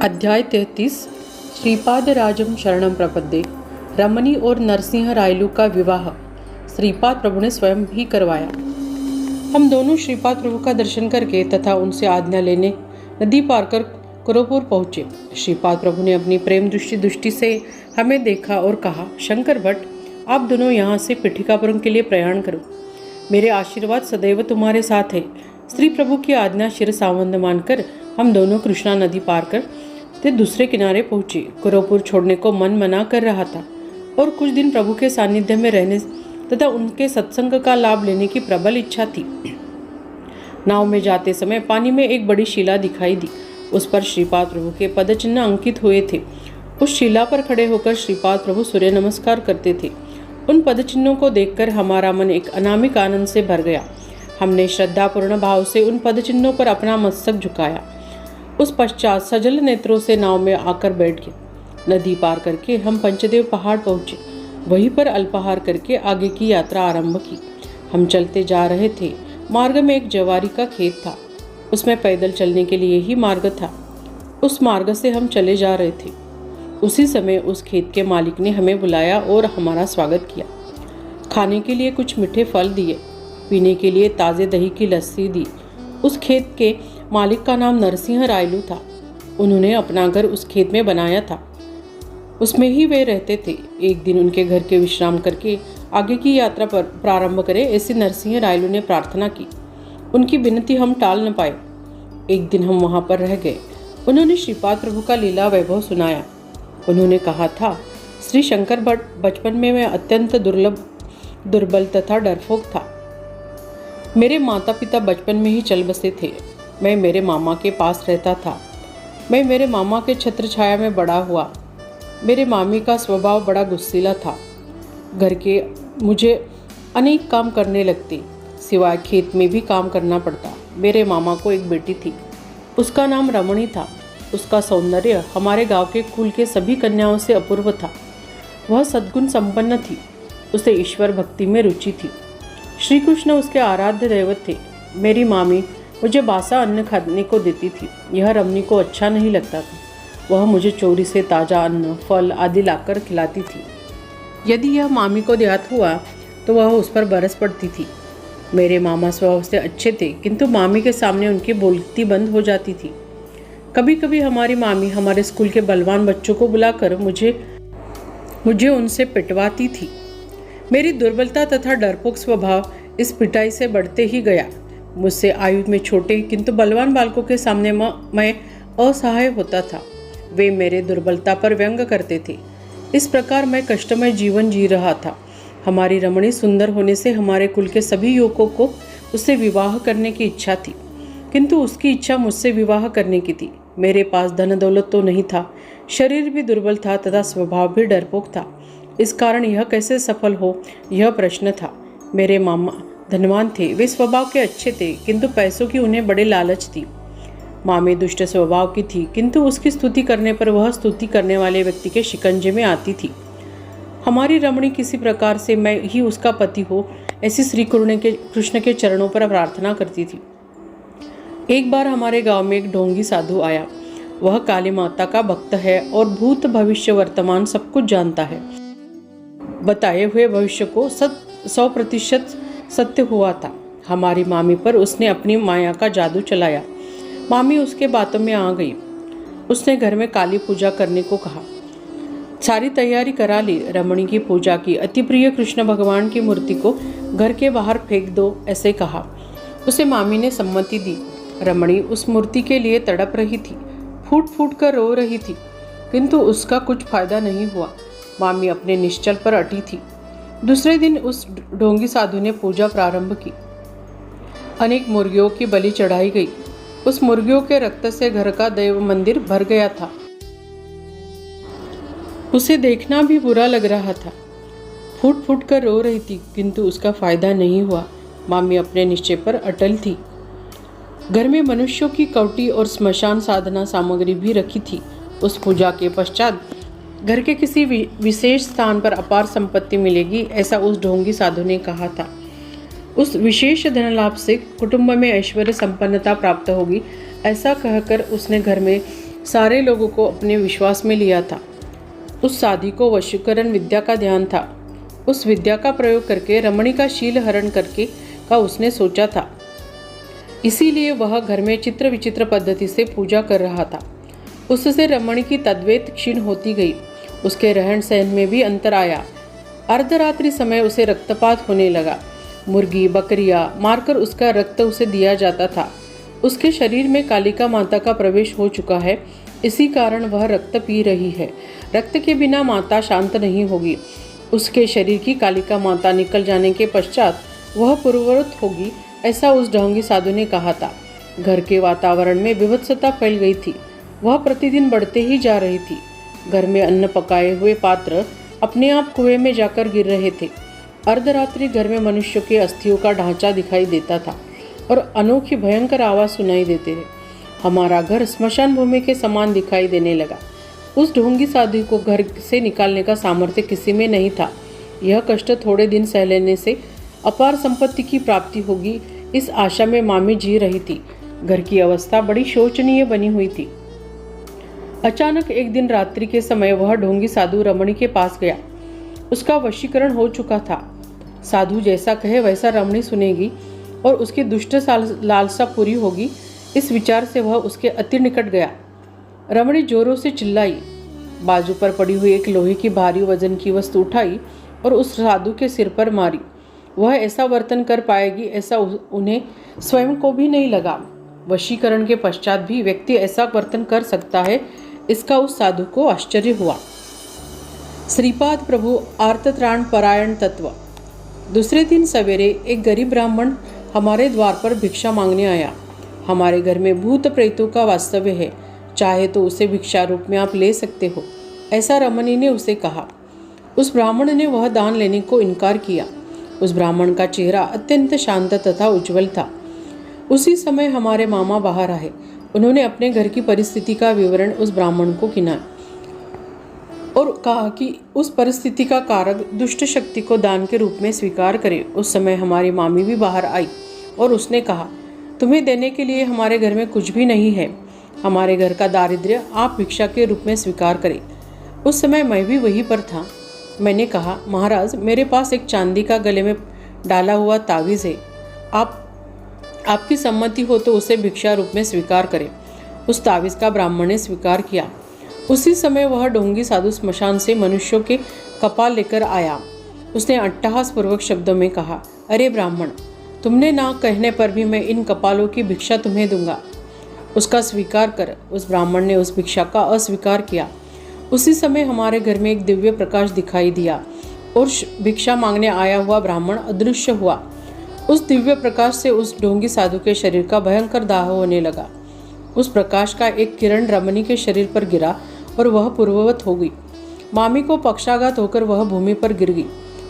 अध्याय 33 श्रीपादराजम शरणम प्रपद्ये। रमणी और नरसिंह रायलू का विवाह श्रीपाद प्रभु ने स्वयं ही करवाया। हम दोनों श्रीपाद प्रभु का दर्शन करके तथा उनसे आज्ञा लेने नदी पार कर कुरुपुर पहुँचे। श्रीपाद प्रभु ने अपनी प्रेम दृष्टि से हमें देखा और कहा, शंकर भट्ट, आप दोनों यहाँ से पिठिकापुरम के लिए प्रयाण करो। मेरे आशीर्वाद सदैव तुम्हारे साथ है। श्री प्रभु की आज्ञा शिरसावंद मानकर हम दोनों कृष्णा नदी पार कर ते दूसरे किनारे पहुँचे। कुरुपुर छोड़ने को मन मना कर रहा था और कुछ दिन प्रभु के सानिध्य में रहने तथा उनके सत्संग का लाभ लेने की प्रबल इच्छा थी। नाव में जाते समय पानी में एक बड़ी शिला दिखाई दी। उस पर श्रीपाद प्रभु के पदचिन्ह अंकित हुए थे। उस शिला पर खड़े होकर श्रीपाद प्रभु सूर्य नमस्कार करते थे। उन पदचिन्हों को देखकर हमारा मन एक अनामिक आनंद से भर गया। हमने श्रद्धापूर्ण भाव से उन पदचिन्हों पर अपना मस्तक झुकाया। उस पश्चात सजल नेत्रों से नाव में आकर बैठ गए। नदी पार करके हम पंचदेव पहाड़ पहुँचे। वहीं पर अल्पाहार करके आगे की यात्रा आरंभ की। हम चलते जा रहे थे। मार्ग में एक जवारी का खेत था। उसमें पैदल चलने के लिए ही मार्ग था। उस मार्ग से हम चले जा रहे थे। उसी समय उस खेत के मालिक ने हमें बुलाया और हमारा स्वागत किया। खाने के लिए कुछ मीठे फल दिए, पीने के लिए ताज़े दही की लस्सी दी। उस खेत के मालिक का नाम नरसिंह रायलू था। उन्होंने अपना घर उस खेत में बनाया था। उसमें ही वे रहते थे। एक दिन उनके घर के विश्राम करके आगे की यात्रा पर प्रारंभ करें, ऐसी नरसिंह रायलू ने प्रार्थना की। उनकी विनती हम टाल न पाए। एक दिन हम वहाँ पर रह गए। उन्होंने श्रीपाद प्रभु का लीला वैभव सुनाया। उन्होंने कहा था, श्री शंकर भट्ट, बचपन में मैं अत्यंत दुर्बल तथा डरपोक था। मेरे माता पिता बचपन में ही चल बसे थे। मैं मेरे मामा के पास रहता था। मैं मेरे मामा के छत्र छाया में बड़ा हुआ। मेरे मामी का स्वभाव बड़ा गुस्सीला था। घर के मुझे अनेक काम करने लगते, सिवाय खेत में भी काम करना पड़ता। मेरे मामा को एक बेटी थी। उसका नाम रमणी था। उसका सौंदर्य हमारे गांव के कुल के सभी कन्याओं से अपूर्व था। वह सद्गुण संपन्न थी। उसे ईश्वर भक्ति में रुचि थी। श्री कृष्ण उसके आराध्य दैवत थे। मेरी मामी मुझे बासा अन्न खाने को देती थी। यह रमणी को अच्छा नहीं लगता था। वह मुझे चोरी से ताज़ा अन्न, फल आदि लाकर खिलाती थी। यदि यह मामी को ज्ञात हुआ तो वह उस पर बरस पड़ती थी। मेरे मामा स्वभाव से अच्छे थे, किंतु मामी के सामने उनकी बोलती बंद हो जाती थी। कभी कभी हमारी मामी हमारे स्कूल के बलवान बच्चों को बुलाकर मुझे उनसे पिटवाती थी। मेरी दुर्बलता तथा डरपोक स्वभाव इस पिटाई से बढ़ते ही गया। मुझसे आयु में छोटे किंतु बलवान बालकों के सामने मैं असहाय होता था। वे मेरे दुर्बलता पर व्यंग करते थे। इस प्रकार मैं कष्टमय जीवन जी रहा था। हमारी रमणी सुंदर होने से हमारे कुल के सभी युवकों को उससे विवाह करने की इच्छा थी, किंतु उसकी इच्छा मुझसे विवाह करने की थी। मेरे पास धन दौलत तो नहीं था, शरीर भी दुर्बल था तथा स्वभाव भी डरपोक था। इस कारण यह कैसे सफल हो, यह प्रश्न था। मेरे मामा धनवान थे। वे स्वभाव के अच्छे थे, किंतु पैसों की उन्हें बड़े लालच थी। मामी दुष्ट स्वभाव की थी, किंतु उसकी स्तुति करने पर वह स्तुति करने वाले व्यक्ति के शिकंजे में आती थी। हमारी रमणी किसी प्रकार से मैं ही उसका पति हो, ऐसी श्री कृष्ण के चरणों पर प्रार्थना करती थी। एक बार हमारे गांव में एक ढोंगी साधु आया। वह काली माता का भक्त है और भूत भविष्य वर्तमान सब कुछ जानता है। बताए हुए भविष्य को 100% सत्य हुआ था। हमारी मामी पर उसने अपनी माया का जादू चलाया। मामी उसके बातों में आ गई। उसने घर में काली पूजा करने को कहा। सारी तैयारी करा ली। रमणी की पूजा की। अति प्रिय कृष्ण भगवान की मूर्ति को घर के बाहर फेंक दो, ऐसे कहा। उसे मामी ने सम्मति दी। रमणी उस मूर्ति के लिए तड़प रही थी, फूट फूट कर रो रही थी, किंतु उसका कुछ फायदा नहीं हुआ। मामी अपने निश्चल पर अटी थी। दूसरे दिन उस ढोंगी साधु ने पूजा प्रारंभ की। अनेक मुर्गियों की बलि चढ़ाई गई। उस मुर्गियों के रक्त से घर का देव मंदिर भर गया था। उसे देखना भी बुरा लग रहा था। फूट फूट कर रो रही थी, किंतु उसका फायदा नहीं हुआ। मामी अपने निश्चय पर अटल थी। घर में मनुष्यों की कौटी और श्मशान साधना सामग्री भी रखी थी। उस पूजा के पश्चात घर के किसी विशेष स्थान पर अपार संपत्ति मिलेगी, ऐसा उस ढोंगी साधु ने कहा था। उस विशेष धन लाभ से कुटुंब में ऐश्वर्य संपन्नता प्राप्त होगी, ऐसा कहकर उसने घर में सारे लोगों को अपने विश्वास में लिया था। उस साधी को वशीकरण विद्या का ध्यान था। उस विद्या का प्रयोग करके रमणी का शील हरण करके का उसने सोचा था। इसीलिए वह घर में चित्र विचित्र पद्धति से पूजा कर रहा था। उससे रमणी की तद्वैत क्षीण होती गई। उसके रहन सहन में भी अंतर आया। अर्धरात्रि समय उसे रक्तपात होने लगा। मुर्गी बकरियां मारकर उसका रक्त उसे दिया जाता था। उसके शरीर में कालिका माता का प्रवेश हो चुका है, इसी कारण वह रक्त पी रही है। रक्त के बिना माता शांत नहीं होगी। उसके शरीर की कालिका माता निकल जाने के पश्चात वह पूर्ववत होगी, ऐसा उस ढोंगी साधु ने कहा था। घर के वातावरण में विभत्सता फैल गई थी। वह प्रतिदिन बढ़ते ही जा रही थी। घर में अन्न पकाए हुए पात्र अपने आप कुएं में जाकर गिर रहे थे। अर्धरात्रि घर में मनुष्य के अस्थियों का ढांचा दिखाई देता था और अनोखी भयंकर आवाज सुनाई देते थे। हमारा घर स्मशान भूमि के समान दिखाई देने लगा। उस ढोंगी साधु को घर से निकालने का सामर्थ्य किसी में नहीं था। यह कष्ट थोड़े दिन सह लेने से अपार संपत्ति की प्राप्ति होगी, इस आशा में मामी जी रही थी। घर की अवस्था बड़ी शोचनीय बनी हुई थी। अचानक एक दिन रात्रि के समय वह ढोंगी साधु रमणी के पास गया। उसका वशीकरण हो चुका था। साधु जैसा कहे वैसा रमणी सुनेगी और उसकी दुष्ट लालसा पूरी होगी, इस विचार से वह उसके अति निकट गया। रमणी जोरों से चिल्लाई। बाजू पर पड़ी हुई एक लोहे की भारी वजन की वस्तु उठाई और उस साधु के सिर पर मारी। वह ऐसा वर्तन कर पाएगी ऐसा उन्हें स्वयं को भी नहीं लगा। वशीकरण के पश्चात भी व्यक्ति ऐसा वर्तन कर सकता है, इसका उस साधु को आश्चर्य हुआ। श्रीपाद प्रभु आर्तत्राण परायण तत्व। दूसरे दिन सवेरे एक गरीब ब्राह्मण हमारे द्वार पर भिक्षा मांगने आया। हमारे घर में भूत प्रेतों का वास्तव्य है, चाहे तो उसे भिक्षा रूप में आप ले सकते हो, ऐसा रमणी ने उसे कहा। उस ब्राह्मण ने वह दान लेने को इनकार किया। उस ब्राह्मण का चेहरा अत्यंत शांत तथा उज्जवल था। उसी समय हमारे मामा बाहर आए। उन्होंने अपने घर की परिस्थिति का विवरण उस ब्राह्मण को किया और कहा कि उस परिस्थिति का कारक दुष्ट शक्ति को दान के रूप में स्वीकार करे। उस समय हमारी मामी भी बाहर आई और उसने कहा, तुम्हें देने के लिए हमारे घर में कुछ भी नहीं है। हमारे घर का दारिद्र्य आप भिक्षा के रूप में स्वीकार करें। उस समय मैं भी वहीं पर था। मैंने कहा, महाराज, मेरे पास एक चांदी का गले में डाला हुआ तावीज़ है। आपकी सम्मति हो तो उसे भिक्षा रूप में स्वीकार करें। उस तावीज़ का ब्राह्मण ने स्वीकार किया। उसी समय वह ढोंगी साधु स्मशान से मनुष्यों के कपाल लेकर आया। उसने अट्टहास पूर्वक शब्दों में कहा, अरे ब्राह्मण, तुमने ना कहने पर भी मैं इन कपालों की भिक्षा तुम्हें दूंगा। उसका स्वीकार कर। उस ब्राह्मण ने उस भिक्षा का अस्वीकार किया। उसी समय हमारे घर में एक दिव्य प्रकाश दिखाई दिया और भिक्षा मांगने आया हुआ ब्राह्मण अदृश्य हुआ। उस दिव्य प्रकाश से उस ढोंगी साधु के शरीर का भयंकर दाह होने लगा। उस प्रकाश का एक किरण रमणी के शरीर पर गिरा और वह पूर्ववत हो गई। मामी को पक्षाघात होकर वह भूमि पर गिर गई।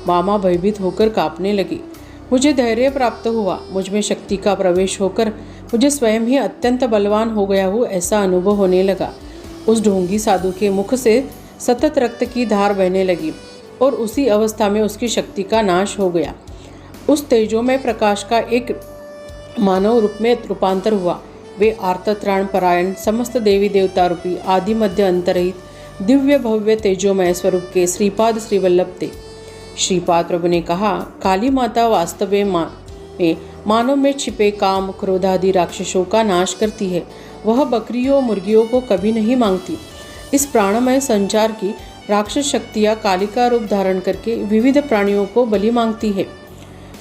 मामा भयभीत होकर कांपने लगी। मुझे धैर्य प्राप्त हुआ। मुझ में शक्ति का प्रवेश होकर मुझे स्वयं ही अत्यंत बलवान हो गया हूँ ऐसा अनुभव होने लगा। उस ढोंगी साधु के मुख से सतत रक्त की धार बहने लगी और उसी अवस्था में उसकी शक्ति का नाश हो गया। उस तेजोमय प्रकाश का एक मानव रूप में रूपांतर हुआ। वे आर्तत्राण परायण समस्त देवी देवता रूपी आदि मध्य अंतरहित दिव्य भव्य तेजोमय स्वरूप के श्रीपाद श्रीवल्लभ थे। श्रीपाद प्रभु ने कहा, काली माता वास्तव में मानव में छिपे काम क्रोध आदि राक्षसों का नाश करती है। वह बकरियों मुर्गियों को कभी नहीं मांगती। इस प्राणमय संचार की राक्षस शक्तियाँ कालिका रूप धारण करके विविध प्राणियों को बलि मांगती है।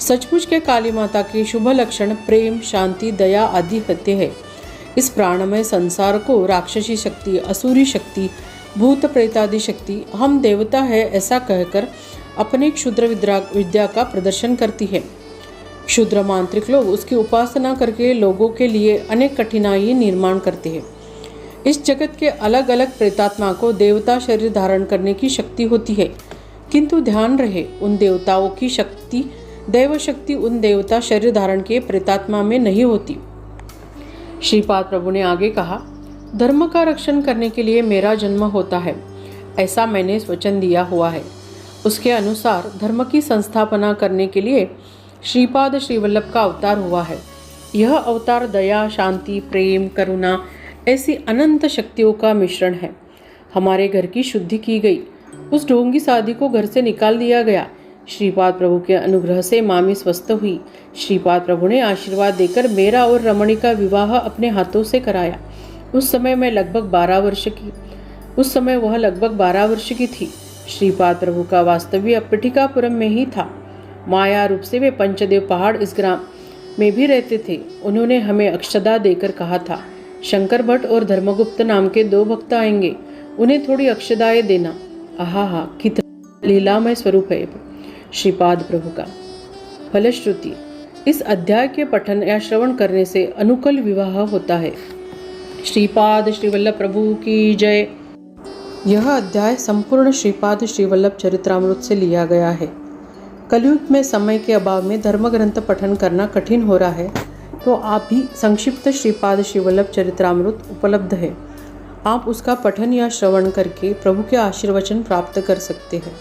सचमुच के काली माता के शुभ लक्षण प्रेम, शांति, दया आदि होते हैं। इस प्राणमय संसार को राक्षसी शक्ति, असुरी शक्ति, भूत प्रेतादि शक्ति हम देवता है ऐसा कहकर अपने क्षुद्र विद्या का प्रदर्शन करती है। क्षुद्र मांत्रिक लोग उसकी उपासना करके लोगों के लिए अनेक कठिनाई निर्माण करते हैं। इस जगत के अलग अलग प्रेतात्मा को देवता शरीर धारण करने की शक्ति होती है, किंतु ध्यान रहे, उन देवताओं की शक्ति, दैव शक्ति उन देवता शरीर धारण के प्रेतात्मा में नहीं होती। श्रीपाद प्रभु ने आगे कहा, धर्म का रक्षण करने के लिए मेरा जन्म होता है, ऐसा मैंने वचन दिया हुआ है। उसके अनुसार धर्म की संस्थापना करने के लिए श्रीपाद श्रीवल्लभ का अवतार हुआ है। यह अवतार दया, शांति, प्रेम, करुणा, ऐसी अनंत शक्तियों का मिश्रण है। हमारे घर की शुद्धि की गई, उस ढोंगी शादी को घर से निकाल दिया गया। श्रीपाद प्रभु के अनुग्रह से मामी स्वस्थ हुई। श्रीपाद प्रभु ने आशीर्वाद देकर मेरा और रमणी का विवाह अपने हाथों से कराया। उस समय वह लगभग 12 वर्ष की थी। श्रीपाद प्रभु का वास्तव्य पिठिकापुरम में ही था। माया रूप से वे पंचदेव पहाड़ इस ग्राम में भी रहते थे। उन्होंने हमें अक्षदा देकर कहा था, शंकर भट्ट और धर्मगुप्त नाम के 2 भक्त आएंगे, उन्हें थोड़ी अक्षदाएं देना। आहा, कितना लीलामय स्वरूप है श्रीपाद प्रभु का। फलश्रुति, इस अध्याय के पठन या श्रवण करने से अनुकूल विवाह होता है। श्रीपाद श्रीवल्लभ प्रभु की जय। यह अध्याय संपूर्ण श्रीपाद श्रीवल्लभ चरित्रामृत से लिया गया है। कलयुग में समय के अभाव में धर्म ग्रंथ पठन करना कठिन हो रहा है, तो आप भी संक्षिप्त श्रीपाद श्रीवल्लभ चरित्रामृत उपलब्ध है। आप उसका पठन या श्रवण करके प्रभु के आशीर्वचन प्राप्त कर सकते हैं।